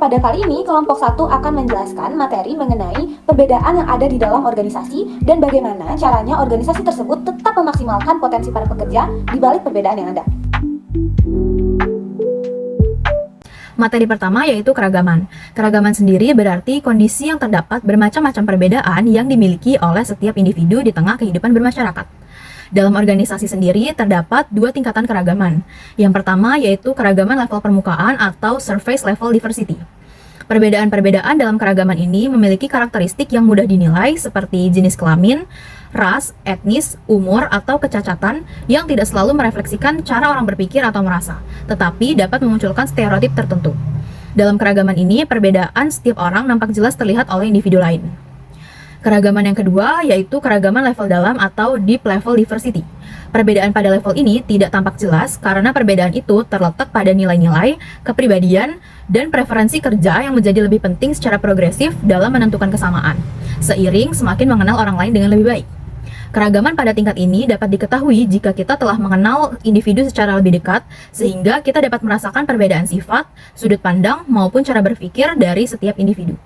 pada kali ini, kelompok 1 akan menjelaskan materi mengenai perbedaan yang ada di dalam organisasi dan bagaimana caranya organisasi tersebut tetap memaksimalkan potensi para pekerja di balik perbedaan yang ada. Materi pertama yaitu keragaman. Keragaman sendiri berarti kondisi yang terdapat bermacam-macam perbedaan yang dimiliki oleh setiap individu di tengah kehidupan bermasyarakat. Dalam organisasi sendiri terdapat dua tingkatan keragaman. Yang pertama yaitu keragaman level permukaan atau surface level diversity. Perbedaan-perbedaan dalam keragaman ini memiliki karakteristik yang mudah dinilai seperti jenis kelamin, ras, etnis, umur, atau kecacatan yang tidak selalu merefleksikan cara orang berpikir atau merasa, tetapi dapat memunculkan stereotip tertentu. Dalam keragaman ini, perbedaan setiap orang nampak jelas terlihat oleh individu lain. Keragaman yang kedua yaitu keragaman level dalam atau deep level diversity. Perbedaan pada level ini tidak tampak jelas karena perbedaan itu terletak pada nilai-nilai, kepribadian, dan preferensi kerja yang menjadi lebih penting secara progresif dalam menentukan kesamaan, seiring semakin mengenal orang lain dengan lebih baik. Keragaman pada tingkat ini dapat diketahui jika kita telah mengenal individu secara lebih dekat, sehingga kita dapat merasakan perbedaan sifat, sudut pandang, maupun cara berpikir dari setiap individu.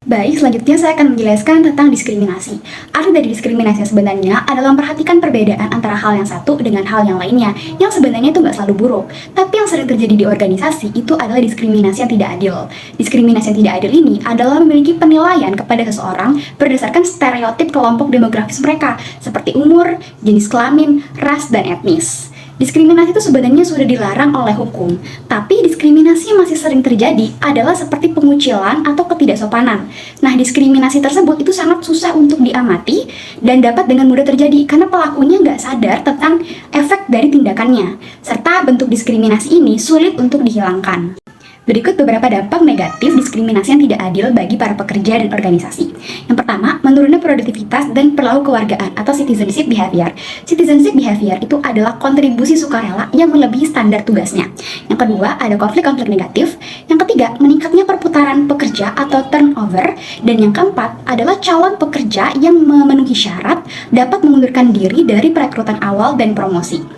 Baik, selanjutnya saya akan menjelaskan tentang diskriminasi. Arti dari diskriminasi sebenarnya adalah memperhatikan perbedaan antara hal yang satu dengan hal yang lainnya, yang sebenarnya itu nggak selalu buruk. Tapi yang sering terjadi di organisasi itu adalah diskriminasi yang tidak adil. Diskriminasi yang tidak adil ini adalah memiliki penilaian kepada seseorang berdasarkan stereotip kelompok demografis mereka, seperti umur, jenis kelamin, ras, dan etnis. Diskriminasi itu sebenarnya sudah dilarang oleh hukum, tapi diskriminasi yang masih sering terjadi adalah seperti pengucilan atau ketidaksopanan. Nah, diskriminasi tersebut itu sangat susah untuk diamati dan dapat dengan mudah terjadi karena pelakunya nggak sadar tentang efek dari tindakannya, serta bentuk diskriminasi ini sulit untuk dihilangkan. Berikut beberapa dampak negatif diskriminasi yang tidak adil bagi para pekerja dan organisasi. Yang pertama, menurunnya produktivitas dan perilaku kewargaan atau citizenship behavior. Citizenship behavior itu adalah kontribusi sukarela yang melebihi standar tugasnya. Yang kedua, ada konflik-konflik negatif. Yang ketiga, meningkatnya perputaran pekerja atau turnover. Dan yang keempat, adalah calon pekerja yang memenuhi syarat dapat mengundurkan diri dari perekrutan awal dan promosi.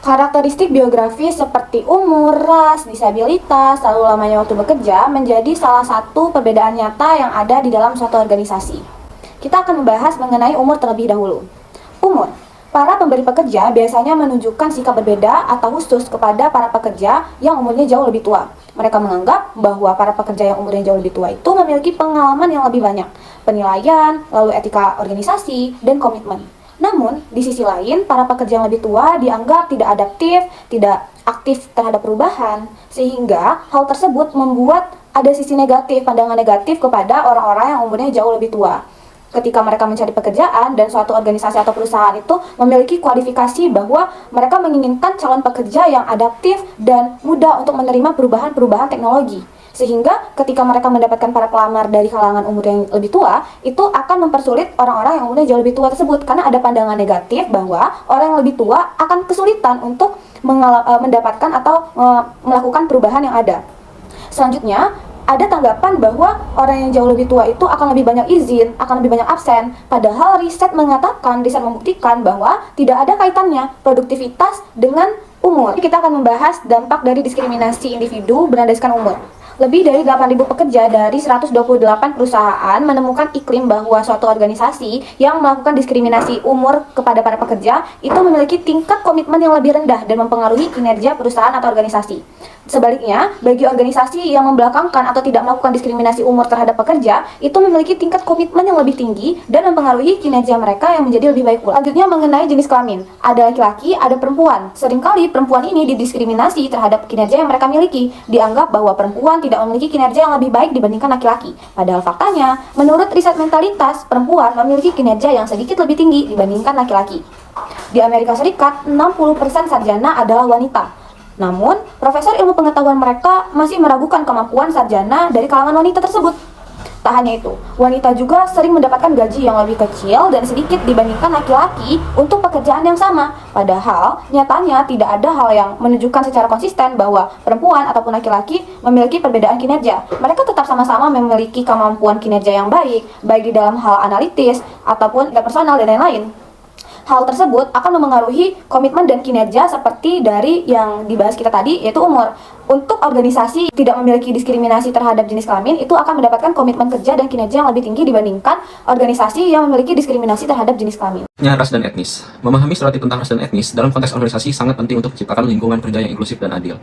Karakteristik biografi seperti umur, ras, disabilitas, lalu lamanya waktu bekerja menjadi salah satu perbedaan nyata yang ada di dalam suatu organisasi. Kita akan membahas mengenai umur terlebih dahulu. Umur. Para pemberi pekerja biasanya menunjukkan sikap berbeda atau khusus kepada para pekerja yang umurnya jauh lebih tua. Mereka menganggap bahwa para pekerja yang umurnya jauh lebih tua itu memiliki pengalaman yang lebih banyak, penilaian, lalu etika organisasi, dan komitmen. Namun, di sisi lain, para pekerja yang lebih tua dianggap tidak adaptif, tidak aktif terhadap perubahan, sehingga hal tersebut membuat ada sisi negatif, pandangan negatif kepada orang-orang yang umurnya jauh lebih tua. Ketika mereka mencari pekerjaan dan suatu organisasi atau perusahaan itu memiliki kualifikasi bahwa mereka menginginkan calon pekerja yang adaptif dan mudah untuk menerima perubahan-perubahan teknologi. Sehingga ketika mereka mendapatkan para pelamar dari kalangan umur yang lebih tua, itu akan mempersulit orang-orang yang umurnya jauh lebih tua tersebut. Karena ada pandangan negatif bahwa orang yang lebih tua akan kesulitan untuk mendapatkan atau melakukan perubahan yang ada. Selanjutnya, ada tanggapan bahwa orang yang jauh lebih tua itu akan lebih banyak izin, akan lebih banyak absen. Padahal riset membuktikan bahwa tidak ada kaitannya produktivitas dengan umur. Kita akan membahas dampak dari diskriminasi individu berdasarkan umur. Lebih dari 8.000 pekerja dari 128 perusahaan menemukan iklim bahwa suatu organisasi yang melakukan diskriminasi umur kepada para pekerja itu memiliki tingkat komitmen yang lebih rendah dan mempengaruhi kinerja perusahaan atau organisasi. Sebaliknya, bagi organisasi yang membelakangkan atau tidak melakukan diskriminasi umur terhadap pekerja, itu memiliki tingkat komitmen yang lebih tinggi dan mempengaruhi kinerja mereka yang menjadi lebih baik pula. Selanjutnya mengenai jenis kelamin. Ada laki-laki, ada perempuan. Seringkali perempuan ini didiskriminasi terhadap kinerja yang mereka miliki. Dianggap bahwa perempuan tidak memiliki kinerja yang lebih baik dibandingkan laki-laki. Padahal faktanya, menurut riset mentalitas, perempuan memiliki kinerja yang sedikit lebih tinggi dibandingkan laki-laki. Di Amerika Serikat, 60% sarjana adalah wanita. Namun, profesor ilmu pengetahuan mereka masih meragukan kemampuan sarjana dari kalangan wanita tersebut. Tak hanya itu, wanita juga sering mendapatkan gaji yang lebih kecil dan sedikit dibandingkan laki-laki untuk pekerjaan yang sama. Padahal, nyatanya tidak ada hal yang menunjukkan secara konsisten bahwa perempuan ataupun laki-laki memiliki perbedaan kinerja. Mereka tetap sama-sama memiliki kemampuan kinerja yang baik, baik di dalam hal analitis ataupun personal dan lain-lain. Hal tersebut akan memengaruhi komitmen dan kinerja seperti dari yang dibahas kita tadi, yaitu umur. Untuk organisasi tidak memiliki diskriminasi terhadap jenis kelamin, itu akan mendapatkan komitmen kerja dan kinerja yang lebih tinggi dibandingkan organisasi yang memiliki diskriminasi terhadap jenis kelamin. Ras dan etnis. Memahami stereotip tentang ras dan etnis dalam konteks organisasi sangat penting untuk menciptakan lingkungan kerja yang inklusif dan adil.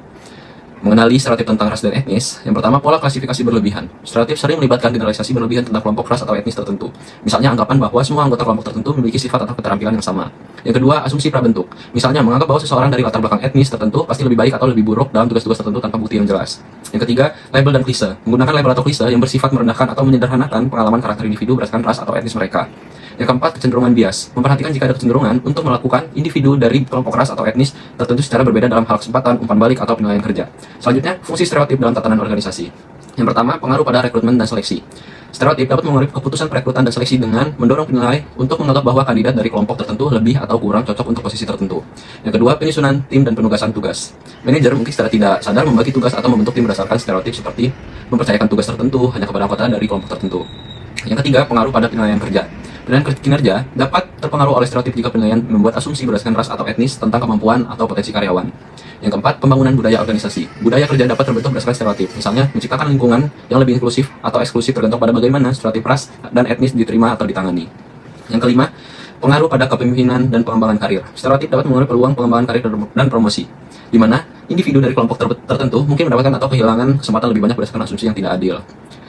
Mengenali stereotip tentang ras dan etnis, yang pertama, pola klasifikasi berlebihan. Stereotip sering melibatkan generalisasi berlebihan tentang kelompok ras atau etnis tertentu. Misalnya, anggapan bahwa semua anggota kelompok tertentu memiliki sifat atau keterampilan yang sama. Yang kedua, asumsi prabentuk. Misalnya, menganggap bahwa seseorang dari latar belakang etnis tertentu pasti lebih baik atau lebih buruk dalam tugas-tugas tertentu tanpa bukti yang jelas. Yang ketiga, label dan klise. Menggunakan label atau klise yang bersifat merendahkan atau menyederhanakan pengalaman karakter individu berdasarkan ras atau etnis mereka. Yang keempat, kecenderungan bias. Memperhatikan jika ada kecenderungan untuk melakukan individu dari kelompok ras atau etnis tertentu secara berbeda dalam hal kesempatan, umpan balik, atau penilaian kerja. Selanjutnya, fungsi stereotip dalam tatanan organisasi. Yang pertama, pengaruh pada rekrutmen dan seleksi. Stereotip dapat mengaruhi keputusan perekrutan dan seleksi dengan mendorong penilai untuk menganggap bahwa kandidat dari kelompok tertentu lebih atau kurang cocok untuk posisi tertentu. Yang kedua, penyusunan tim dan penugasan tugas. Manajer mungkin secara tidak sadar membagi tugas atau membentuk tim berdasarkan stereotip seperti mempercayakan tugas tertentu hanya kepada anggota dari kelompok tertentu. Yang ketiga, pengaruh pada penilaian kerja. Penilaian kinerja dapat terpengaruh oleh stereotip jika penilaian membuat asumsi berdasarkan ras atau etnis tentang kemampuan atau potensi karyawan. Yang keempat, pembangunan budaya organisasi. Budaya kerja dapat terbentuk berdasarkan stereotip, misalnya menciptakan lingkungan yang lebih inklusif atau eksklusif tergantung pada bagaimana stereotip ras dan etnis diterima atau ditangani. Yang kelima, pengaruh pada kepemimpinan dan pengembangan karir. Stereotip dapat mengaruhi peluang pengembangan karir dan promosi, di mana individu dari kelompok tertentu mungkin mendapatkan atau kehilangan kesempatan lebih banyak berdasarkan asumsi yang tidak adil.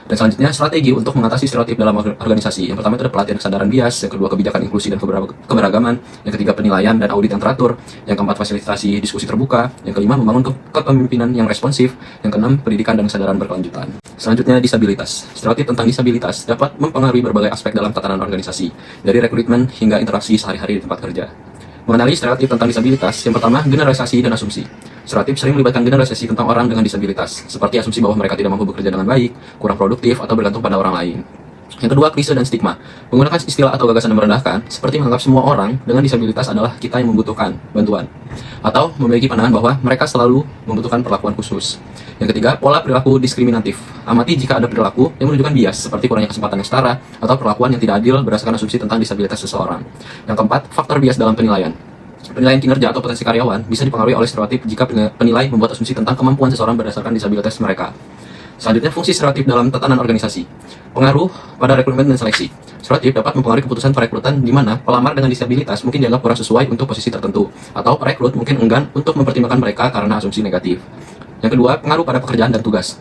Dan selanjutnya, strategi untuk mengatasi stereotip dalam organisasi. Yang pertama itu ada pelatihan kesadaran bias, yang kedua kebijakan inklusi dan keberagaman, yang ketiga penilaian dan audit yang teratur, yang keempat fasilitasi diskusi terbuka, yang kelima membangun kepemimpinan yang responsif, yang keenam pendidikan dan kesadaran berkelanjutan. Selanjutnya, disabilitas. Stereotip tentang disabilitas dapat mempengaruhi berbagai aspek dalam tatanan organisasi, dari rekrutmen hingga interaksi sehari-hari di tempat kerja. Mengenali stereotip tentang disabilitas, yang pertama, generalisasi dan asumsi. Stereotip sering melibatkan generalisasi tentang orang dengan disabilitas, seperti asumsi bahwa mereka tidak mampu bekerja dengan baik, kurang produktif, atau bergantung pada orang lain. Yang kedua, klise dan stigma. Menggunakan istilah atau gagasan yang merendahkan, seperti menganggap semua orang dengan disabilitas adalah kita yang membutuhkan bantuan, atau memiliki pandangan bahwa mereka selalu membutuhkan perlakuan khusus. Yang ketiga, pola perilaku diskriminatif. Amati jika ada perilaku yang menunjukkan bias, seperti kurangnya kesempatan yang setara, atau perlakuan yang tidak adil berdasarkan asumsi tentang disabilitas seseorang. Yang keempat, faktor bias dalam penilaian. Penilaian kinerja atau potensi karyawan bisa dipengaruhi oleh stereotip jika penilai membuat asumsi tentang kemampuan seseorang berdasarkan disabilitas mereka. Selanjutnya, fungsi stereotip dalam tatanan organisasi. Pengaruh pada rekrutmen dan seleksi. Stereotip dapat mempengaruhi keputusan perekrutan di mana pelamar dengan disabilitas mungkin dianggap kurang sesuai untuk posisi tertentu, atau perekrut mungkin enggan untuk mempertimbangkan mereka karena asumsi negatif. Yang kedua, pengaruh pada pekerjaan dan tugas.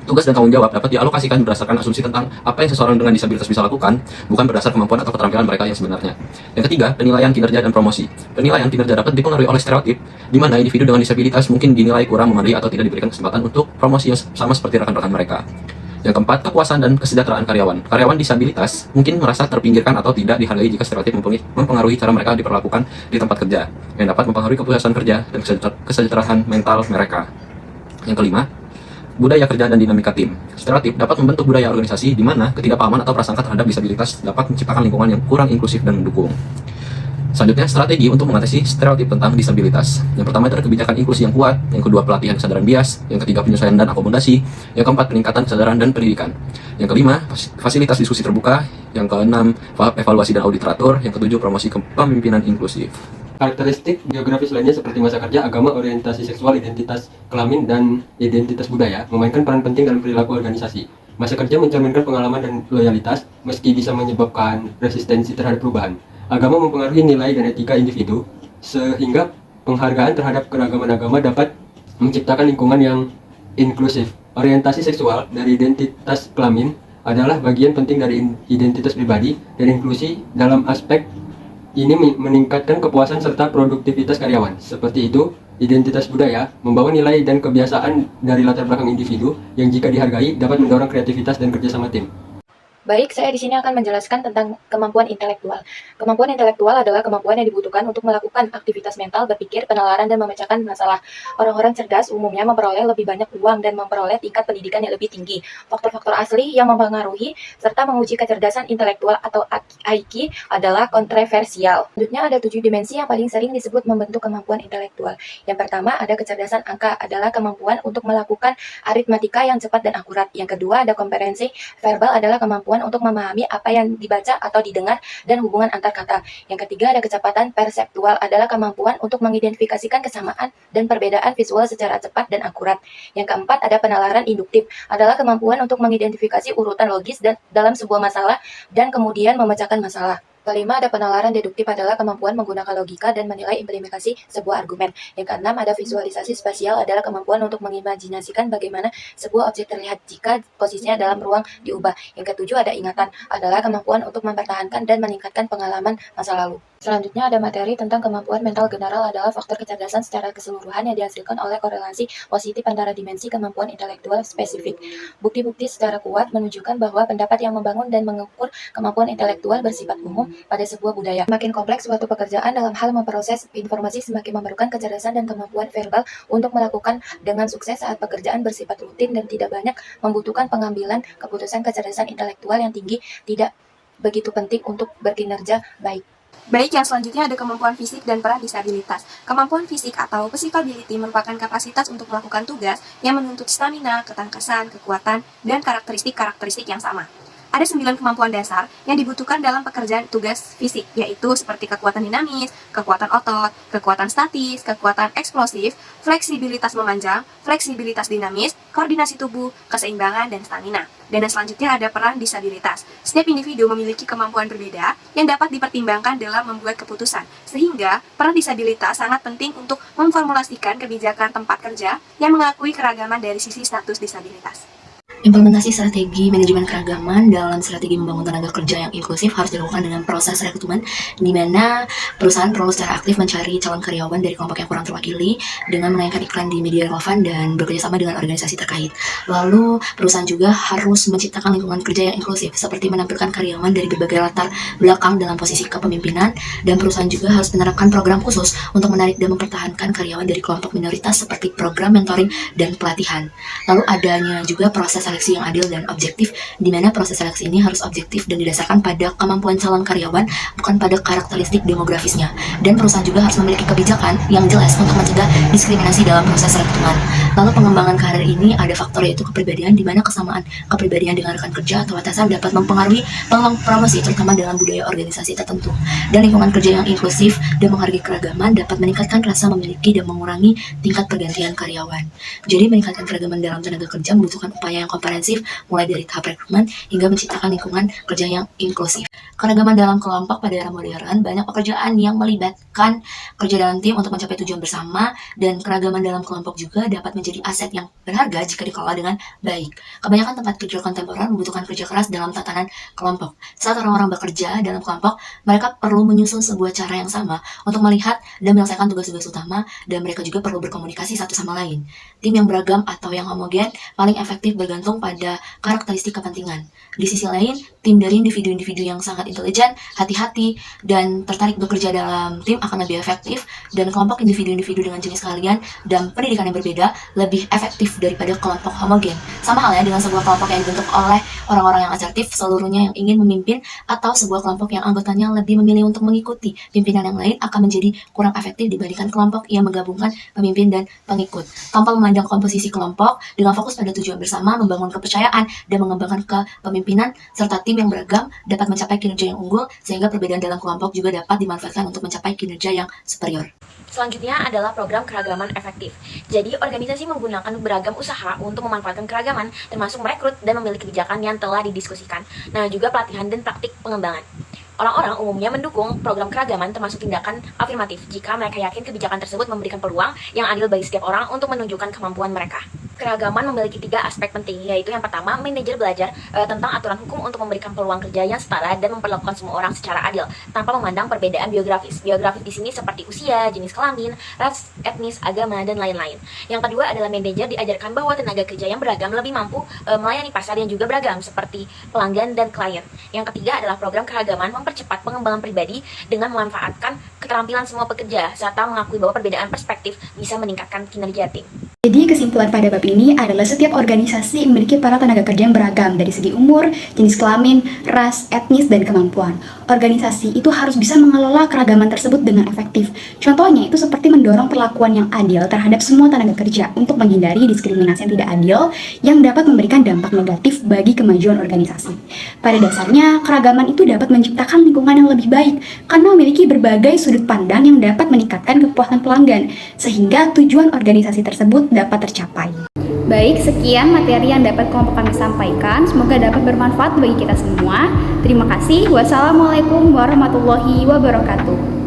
Tugas dan tanggung jawab dapat dialokasikan berdasarkan asumsi tentang apa yang seseorang dengan disabilitas bisa lakukan, bukan berdasar kemampuan atau keterampilan mereka yang sebenarnya. Yang ketiga, penilaian kinerja dan promosi. Penilaian kinerja dapat dipengaruhi oleh stereotip, di mana individu dengan disabilitas mungkin dinilai kurang memadai atau tidak diberikan kesempatan untuk promosi yang sama seperti rekan-rekan mereka. Yang keempat, kepuasan dan kesejahteraan karyawan. Karyawan disabilitas mungkin merasa terpinggirkan atau tidak dihargai jika stereotip mempengaruhi cara mereka diperlakukan di tempat kerja, yang dapat mempengaruhi kepuasan kerja dan kesejahteraan mental mereka. Yang kelima, budaya kerja dan dinamika tim. Stereotip dapat membentuk budaya organisasi di mana ketidakpahaman atau prasangka terhadap disabilitas dapat menciptakan lingkungan yang kurang inklusif dan mendukung. Selanjutnya, strategi untuk mengatasi stereotip tentang disabilitas. Yang pertama itu ada kebijakan inklusi yang kuat, yang kedua pelatihan kesadaran bias, yang ketiga penyesuaian dan akomodasi, yang keempat peningkatan kesadaran dan pendidikan, yang kelima fasilitas diskusi terbuka, yang keenam evaluasi dan audit teratur, yang ketujuh promosi kepemimpinan inklusif. Karakteristik geografis lainnya seperti masa kerja, agama, orientasi seksual, identitas kelamin, dan identitas budaya memainkan peran penting dalam perilaku organisasi. Masa kerja mencerminkan pengalaman dan loyalitas, meski bisa menyebabkan resistensi terhadap perubahan. Agama mempengaruhi nilai dan etika individu, sehingga penghargaan terhadap keragaman agama dapat menciptakan lingkungan yang inklusif. Orientasi seksual dari identitas kelamin adalah bagian penting dari identitas pribadi, dan inklusi dalam aspek ini meningkatkan kepuasan serta produktivitas karyawan. Seperti itu, identitas budaya membawa nilai dan kebiasaan dari latar belakang individu yang jika dihargai dapat mendorong kreativitas dan kerjasama tim. Baik, saya di sini akan menjelaskan tentang kemampuan intelektual. Kemampuan intelektual adalah kemampuan yang dibutuhkan untuk melakukan aktivitas mental, berpikir, penalaran, dan memecahkan masalah. Orang-orang cerdas umumnya memperoleh lebih banyak uang dan memperoleh tingkat pendidikan yang lebih tinggi. Faktor-faktor asli yang mempengaruhi serta menguji kecerdasan intelektual atau IQ adalah kontroversial. Selanjutnya ada 7 dimensi yang paling sering disebut membentuk kemampuan intelektual. Yang pertama ada kecerdasan angka, adalah kemampuan untuk melakukan aritmatika yang cepat dan akurat. Yang kedua ada kompetensi verbal, adalah kemampuan kemampuan untuk memahami apa yang dibaca atau didengar, dan hubungan antar kata. Yang ketiga ada kecepatan perseptual, adalah kemampuan untuk mengidentifikasikan kesamaan dan perbedaan visual secara cepat dan akurat. Yang keempat ada penalaran induktif, adalah kemampuan untuk mengidentifikasi urutan logis dalam sebuah masalah dan kemudian memecahkan masalah. Kelima ada penalaran deduktif, adalah kemampuan menggunakan logika dan menilai implementasi sebuah argumen. Yang keenam ada visualisasi spasial, adalah kemampuan untuk mengimajinasikan bagaimana sebuah objek terlihat jika posisinya dalam ruang diubah. Yang ketujuh ada ingatan, adalah kemampuan untuk mempertahankan dan meningkatkan pengalaman masa lalu. Selanjutnya ada materi tentang kemampuan mental general, adalah faktor kecerdasan secara keseluruhan yang dihasilkan oleh korelasi positif antara dimensi kemampuan intelektual spesifik. Bukti-bukti secara kuat menunjukkan bahwa pendapat yang membangun dan mengukur kemampuan intelektual bersifat umum pada sebuah budaya. Semakin kompleks suatu pekerjaan dalam hal memproses informasi, semakin memerlukan kecerdasan dan kemampuan verbal untuk melakukan dengan sukses saat pekerjaan bersifat rutin dan tidak banyak membutuhkan pengambilan keputusan. Kecerdasan intelektual yang tinggi tidak begitu penting untuk berkinerja baik. Baik, yang selanjutnya ada kemampuan fisik dan peran disabilitas. Kemampuan fisik atau physical ability merupakan kapasitas untuk melakukan tugas yang menuntut stamina, ketangkasan, kekuatan, dan karakteristik yang sama. Ada 9 kemampuan dasar yang dibutuhkan dalam pekerjaan tugas fisik, yaitu seperti kekuatan dinamis, kekuatan otot, kekuatan statis, kekuatan eksplosif, fleksibilitas memanjang, fleksibilitas dinamis, koordinasi tubuh, keseimbangan, dan stamina. Dan selanjutnya ada peran disabilitas. Setiap individu memiliki kemampuan berbeda yang dapat dipertimbangkan dalam membuat keputusan, sehingga peran disabilitas sangat penting untuk memformulasikan kebijakan tempat kerja yang mengakui keragaman dari sisi status disabilitas. Implementasi strategi manajemen keragaman dalam strategi membangun tenaga kerja yang inklusif harus dilakukan dengan proses rekrutmen, di mana perusahaan perlu secara aktif mencari calon karyawan dari kelompok yang kurang terwakili dengan menayangkan iklan di media relevan dan bekerjasama dengan organisasi terkait. Lalu, perusahaan juga harus menciptakan lingkungan kerja yang inklusif, seperti menampilkan karyawan dari berbagai latar belakang dalam posisi kepemimpinan, dan perusahaan juga harus menerapkan program khusus untuk menarik dan mempertahankan karyawan dari kelompok minoritas seperti program mentoring dan pelatihan. Lalu adanya juga proses seleksi yang adil dan objektif, di mana proses seleksi ini harus objektif dan didasarkan pada kemampuan calon karyawan, bukan pada karakteristik demografisnya. Dan perusahaan juga harus memiliki kebijakan yang jelas untuk mencegah diskriminasi dalam proses rekrutmen. Lalu pengembangan karir ini ada faktor yaitu kepribadian, di mana kesamaan kepribadian dengan rekan kerja atau atasan dapat mempengaruhi peluang promosi, terutama dalam budaya organisasi tertentu. Dan lingkungan kerja yang inklusif dan menghargai keragaman dapat meningkatkan rasa memiliki dan mengurangi tingkat pergantian karyawan. Jadi meningkatkan keragaman dalam tenaga kerja membutuhkan upaya yang komprehensif, mulai dari tahap rekrutmen hingga menciptakan lingkungan kerja yang inklusif. Keragaman dalam kelompok pada era modern, banyak pekerjaan yang melibatkan kerja dalam tim untuk mencapai tujuan bersama, dan keragaman dalam kelompok juga dapat menjadi aset yang berharga jika dikelola dengan baik. Kebanyakan tempat kerja kontemporer membutuhkan kerja keras dalam tatanan kelompok. Saat orang-orang bekerja dalam kelompok, mereka perlu menyusun sebuah cara yang sama untuk melihat dan menyelesaikan tugas-tugas utama, dan mereka juga perlu berkomunikasi satu sama lain. Tim yang beragam atau yang homogen paling efektif bergantung pada karakteristik kepentingan. Di sisi lain, tim dari individu-individu yang sangat intelijen, hati-hati, dan tertarik bekerja dalam tim akan lebih efektif, dan kelompok individu-individu dengan jenis keahlian dan pendidikan yang berbeda lebih efektif daripada kelompok homogen. Sama halnya dengan sebuah kelompok yang dibentuk oleh orang-orang yang asertif, seluruhnya yang ingin memimpin, atau sebuah kelompok yang anggotanya lebih memilih untuk mengikuti pimpinan yang lain akan menjadi kurang efektif dibandingkan kelompok yang menggabungkan pemimpin dan pengikut. Tanpa memandang komposisi kelompok, dengan fokus pada tujuan bersama, membangun kepercayaan, dan mengembangkan kepemimpinan, serta tim yang beragam dapat mencapai kinerja yang unggul, sehingga perbedaan dalam kelompok juga dapat dimanfaatkan untuk mencapai kinerja yang superior. Selanjutnya adalah program keragaman efektif. Jadi, organisasi menggunakan beragam usaha untuk memanfaatkan keragaman, termasuk merekrut dan memilih kebijakan yang telah didiskusikan. Nah, juga pelatihan dan praktik pengembangan. Orang-orang umumnya mendukung program keragaman termasuk tindakan afirmatif jika mereka yakin kebijakan tersebut memberikan peluang yang adil bagi setiap orang untuk menunjukkan kemampuan mereka. Keragaman memiliki 3 aspek penting, yaitu yang pertama, manajer belajar tentang aturan hukum untuk memberikan peluang kerja yang setara dan memperlakukan semua orang secara adil, tanpa memandang perbedaan biografis. Biografis di sini seperti usia, jenis kelamin, ras, etnis, agama, dan lain-lain. Yang kedua adalah manajer diajarkan bahwa tenaga kerja yang beragam lebih mampu melayani pasar yang juga beragam, seperti pelanggan dan klien. Yang ketiga adalah program keragaman mempercepat pengembangan pribadi dengan memanfaatkan keterampilan semua pekerja, serta mengakui bahwa perbedaan perspektif bisa meningkatkan kinerja tim. Jadi kesimpulan pada bab ini adalah setiap organisasi memiliki para tenaga kerja yang beragam dari segi umur, jenis kelamin, ras, etnis, dan kemampuan. Organisasi itu harus bisa mengelola keragaman tersebut dengan efektif. Contohnya itu seperti mendorong perlakuan yang adil terhadap semua tenaga kerja untuk menghindari diskriminasi yang tidak adil yang dapat memberikan dampak negatif bagi kemajuan organisasi. Pada dasarnya, keragaman itu dapat menciptakan lingkungan yang lebih baik karena memiliki berbagai sudut pandang yang dapat meningkatkan kepuasan pelanggan, sehingga tujuan organisasi tersebut dapat tercapai. Baik, sekian materi yang dapat kelompok kami sampaikan. Semoga dapat bermanfaat bagi kita semua. Terima kasih. Wassalamualaikum warahmatullahi wabarakatuh.